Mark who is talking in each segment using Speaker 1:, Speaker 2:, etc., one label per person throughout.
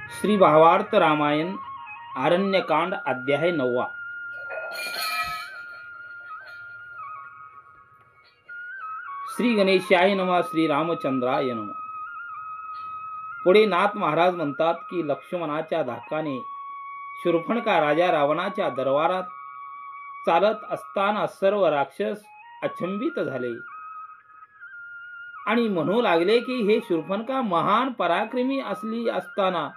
Speaker 1: श्री भावार्थ रामायण आरण्यकांड अध्याय 9। श्री गणेशाय नमः, श्री रामचंद्राय नमः। पुढे नाथ महाराज म्हणतात की लक्ष्मणाच्या धाकाने शूर्पणखा राजा रावणाच्या दरबारात चालत असताना सर्व राक्षस अचंबित झाले आणि म्हणू लागले की हे शूर्पणखा महान पराक्रमी असली असताना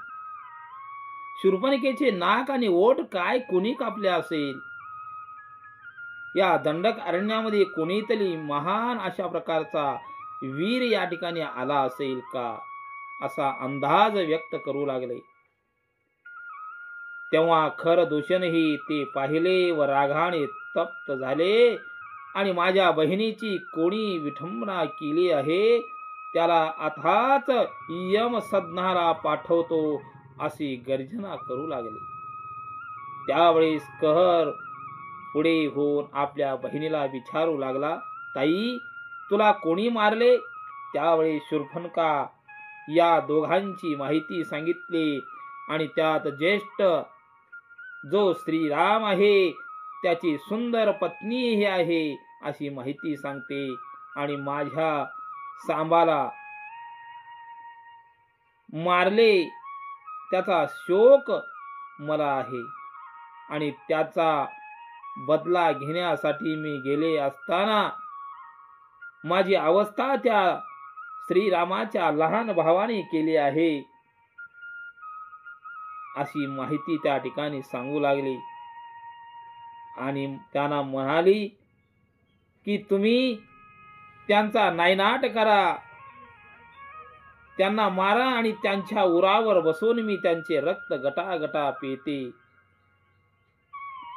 Speaker 1: शूर्पणखेचे नाक आणि ओठ काय कोणी कापले असेल? या दंडक अरण्यामध्ये कोणीतरी महान अशा प्रकारचा वीर या ठिकाणी आला असेल का, असा अंदाज व्यक्त करू लागले। तेव्हा खरदूषणही ते पाहिले व रागाने तप्त झाले आणि माझ्या बहिणीची कोणी विठंबना केली आहे त्याला अथाच यम सदनाला पाठवतो अशी गर्जना करू लागले। त्यावेळेस कहर पुढे होऊन आपल्या बहिणीला विचारू लागला, ताई तुला कोणी मारले? त्यावेळी शूर्पणखा या दोघांची माहिती सांगितली आणि त्यात ज्येष्ठ जो श्रीराम आहे त्याची सुंदर पत्नी ही आहे अशी माहिती सांगते आणि माझ्या सांबाला मारले त्याचा शोक मला आहे आणि त्याचा बदला घेण्यासाठी मी गेले असताना माझी अवस्था त्या श्रीरामाच्या लहान भावाने केली आहे अशी माहिती त्या ठिकाणी सांगू लागली। आणि त्यांना म्हणाली की तुम्ही त्यांचा नायनाट करा, त्यांना मारा आणि त्यांच्या उरावर बसून मी त्यांचे रक्त गटागटा पिते।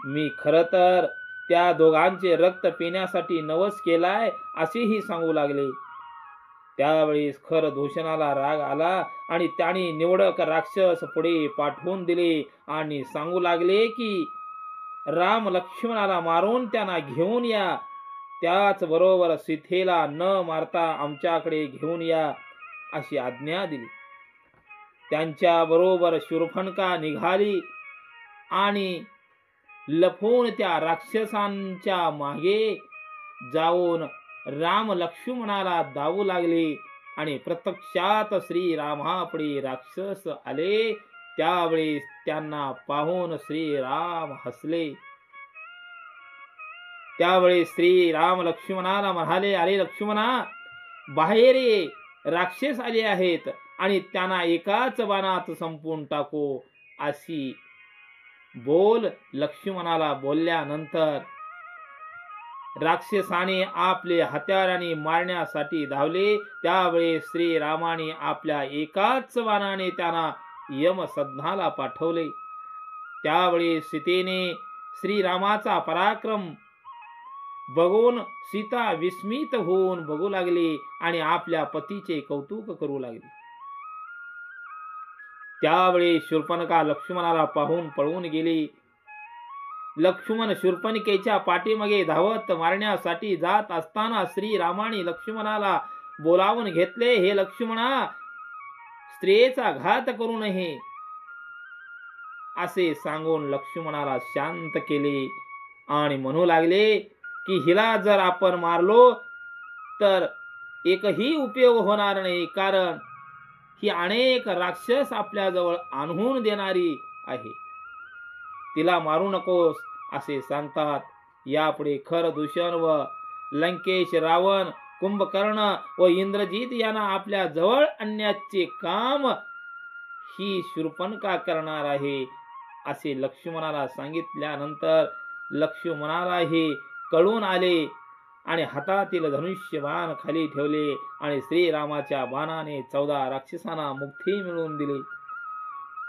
Speaker 1: मी खर तर त्या दोघांचे रक्त पिण्यासाठी नवस केलाय असेही सांगू लागले। त्यावेळेस खरदूषणाला राग आला आणि त्याने निवडक राक्षस पुढे पाठवून दिले आणि सांगू लागले की राम लक्ष्मणाला मारून त्यांना घेऊन या, त्याच बरोबर सीतेला न मारता आमच्याकडे घेऊन या अशी आज्ञा दिली। त्यांच्या बरोबर शूर्पणखा निघाली आणि लपून त्या राक्षसांच्या मागे जाऊन राम लक्ष्मणाला धावू लागले आणि प्रत्यक्षात श्रीरामापुढे राक्षस आले। त्यावेळी त्यांना पाहून श्रीराम हसले। त्यावेळी श्रीराम लक्ष्मणाला म्हणाले, अरे लक्ष्मणा, बाहेर ये, राक्षस आले आहेत आणि त्यांना एकाच बाणात संपवून टाकू अशी बोल लक्ष्मणाला बोलल्यानंतर राक्षसाने आपले हत्याराने मारण्यासाठी धावले। त्यावेळी श्रीरामाने आपल्या एकाच बाणाने त्यांना यमसदनाला पाठवले। त्यावेळी सीतेने श्रीरामाचा पराक्रम बघून सीता विस्मित होऊन बघू लागली आणि आपल्या पतीचे कौतुक करू लागली। त्यावेळी शूर्पणखा लक्ष्मणाला पाहून पळून गेली। लक्ष्मण शूर्पणखेच्या पाठीमागे धावत मारण्यासाठी जात असताना श्रीरामाने लक्ष्मणाला बोलावून घेतले। हे लक्ष्मणा, स्त्रियेचा घात करू नये असे सांगून लक्ष्मणाला शांत केले आणि म्हणू लागले की हिला जर आपण मारलो तर एकही उपयोग होणार नाही, कारण ही अनेक राक्षस आपल्या जवळ आणून देणारी आहे, तिला मारू नकोस असे सांगतात। यापुढे खरदूषण व लंकेश, रावण, कुंभकर्ण व इंद्रजित यांना आपल्या जवळ आणण्याचे काम ही शूर्पणखा करणार आहे असे लक्ष्मणाला सांगितल्यानंतर लक्ष्मणालाही कळून आले आणि हातातील धनुष्य बाण खाली ठेवले आणि श्रीरामाच्या बाणाने 14 राक्षसांना मुक्ती मिळवून दिली।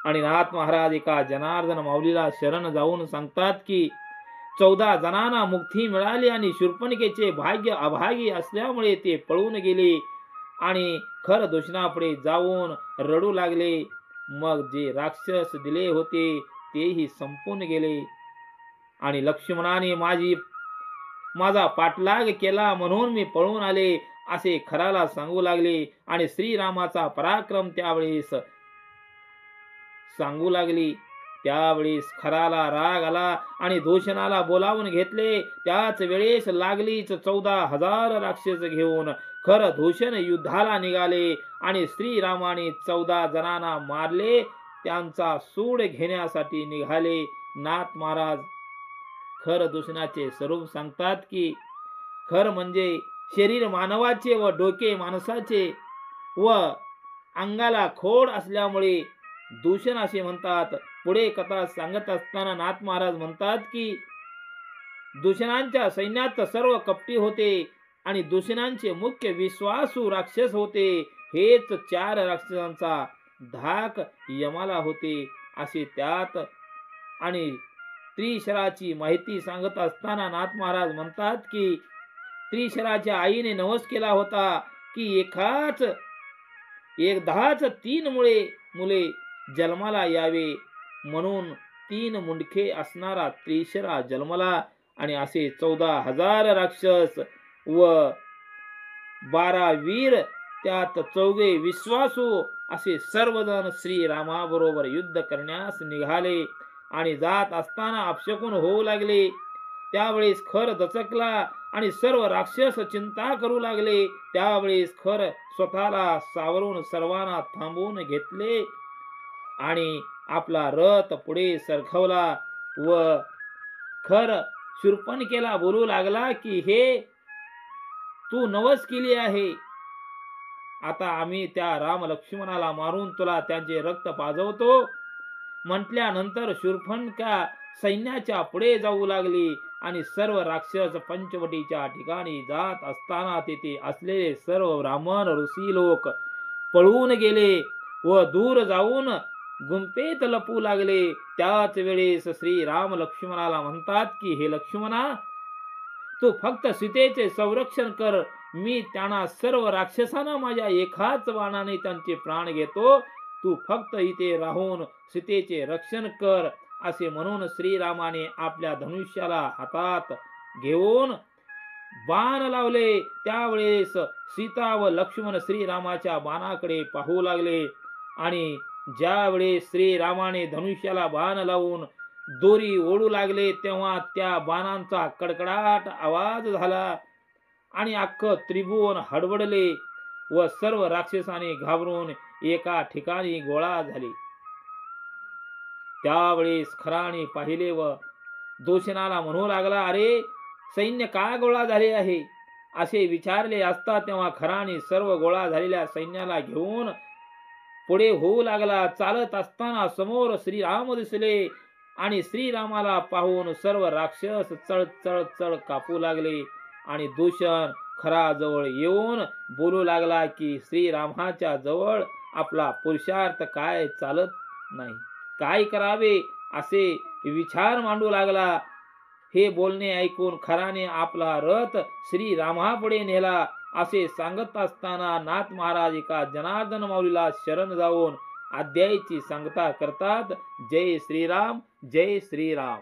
Speaker 1: आणि नाथ महाराज एका जनार्दन माऊलीला शरण जाऊन सांगतात की 14 जणांना मुक्ती मिळाली आणि शूर्पणखेचे भाग्य अभागी असल्यामुळे ते पळून गेले आणि खरदूषणापुढे जाऊन रडू लागले। मग जे राक्षस दिले होते तेही संपून गेले आणि लक्ष्मणाने माझा पाठलाग केला म्हणून मी पळून आले असे खराला सांगू लागले आणि श्रीरामाचा पराक्रम त्यावेळेस सांगू लागली. त्यावेळेस खराला राग आला आणि दूषणाला बोलावून घेतले. त्याच वेळेस लागलीच 14,000 राक्षस घेऊन खर दूषण युद्धाला निघाले आणि श्रीरामाने 14 जणांना मारले. त्यांचा सूड घेण्यासाठी निघाले. नाथ महाराज खर दूषणाचे स्वरूप सांगतात की खर म्हणजे शरीर मानवाचे व डोके माणसाचे व अंगाला खोड असल्यामुळे दूषण असे म्हणतात. पुढे कथा सांगत असताना नाथ महाराज म्हणतात की दूषणांच्या सैन्यात सर्व कपटी होते आणि दूषणांचे मुख्य विश्वासू राक्षस होते. हेच 4 राक्षसांचा धाक यमाला होते असे त्यात. आणि त्रिशराची माहिती सांगत असताना नाथ महाराज म्हणतात की त्रिशराच्या आईने नवस केला होता की एकदाच 3 मुले जन्माला यावे, म्हणून 3 मुंडके असणारा त्रिशरा जन्मला. आणि असे 14,000 राक्षस व 12 वीर, त्यात 4 विश्वासू असे सर्वजण श्रीरामाबरोबर युद्ध करण्यास निघाले. आणि जात असताना अपशकुन होऊ लागले. त्यावेळेस खर दचकला आणि सर्व राक्षस चिंता करू लागले. त्यावेळेस खर स्वतःला सावरून सर्वांना थांबवून घेतले आणि आपला रथ पुढे सरकवला व खर शूर्पणखेला बोलू लागला की हे तू नवस केली आहे. आता आम्ही त्या राम लक्ष्मणाला मारून तुला त्यांचे रक्त पाजवतो. म्हटल्यानंतर शूर्पणखा सैन्याच्या पुढे जाऊ लागली आणि सर्व राक्षस पंचवटीच्या ठिकाणी जात असताना तिथे असलेले सर्व ब्राह्मण ऋषी लोक पळून गेले व दूर जाऊन गुंफेत लपू लागले. त्याच वेळेस श्री राम लक्ष्मणाला म्हणतात की हे लक्ष्मणा, तू फक्त सीतेचे संरक्षण कर. मी त्यांना सर्व राक्षसांना माझ्या एकाच बाणाने त्यांचे प्राण घेतो. तू फक्त इथे राहून सीतेचे रक्षण कर. असे म्हणून श्रीरामाने आपल्या धनुष्याला हातात घेऊन बाण लावले. त्यावेळेस सीता व लक्ष्मण श्रीरामाच्या बाणाकडे पाहू लागले आणि ज्यावेळेस श्रीरामाने धनुष्याला बाण लावून दोरी ओढू लागले तेव्हा त्या बाणांचा कडकडाट आवाज झाला आणि अख्खं त्रिभुवन हडबडले व सर्व राक्षसाने घाबरून एका ठिकाणी गोळा झाले. त्यावेळेस खराने पाहिले व दूषणाला म्हणू लागला, अरे सैन्य का गोळा झाले आहे असे विचारले असता तेव्हा खराने सर्व गोळा झालेल्या सैन्याला घेऊन पुढे होऊ लागला. चालत असताना समोर श्रीराम दिसले आणि श्रीरामाला पाहून सर्व राक्षस चळ चळ चळ कापू लागले. आणि दूषण खरा जवळ येऊन बोलू लागला की श्रीरामाच्या जवळ आपला पुरुषार्थ काय चालत नाही, काय करावे असे विचार मांडू लागला. हे बोलणे ऐकून खराने आपला रथ श्रीरामापुढे नेला. असे सांगत असताना नाथ महाराज एका जनार्दन माऊलीला शरण जाऊन अध्यायाची सांगता करतात. जय श्रीराम, जय श्रीराम.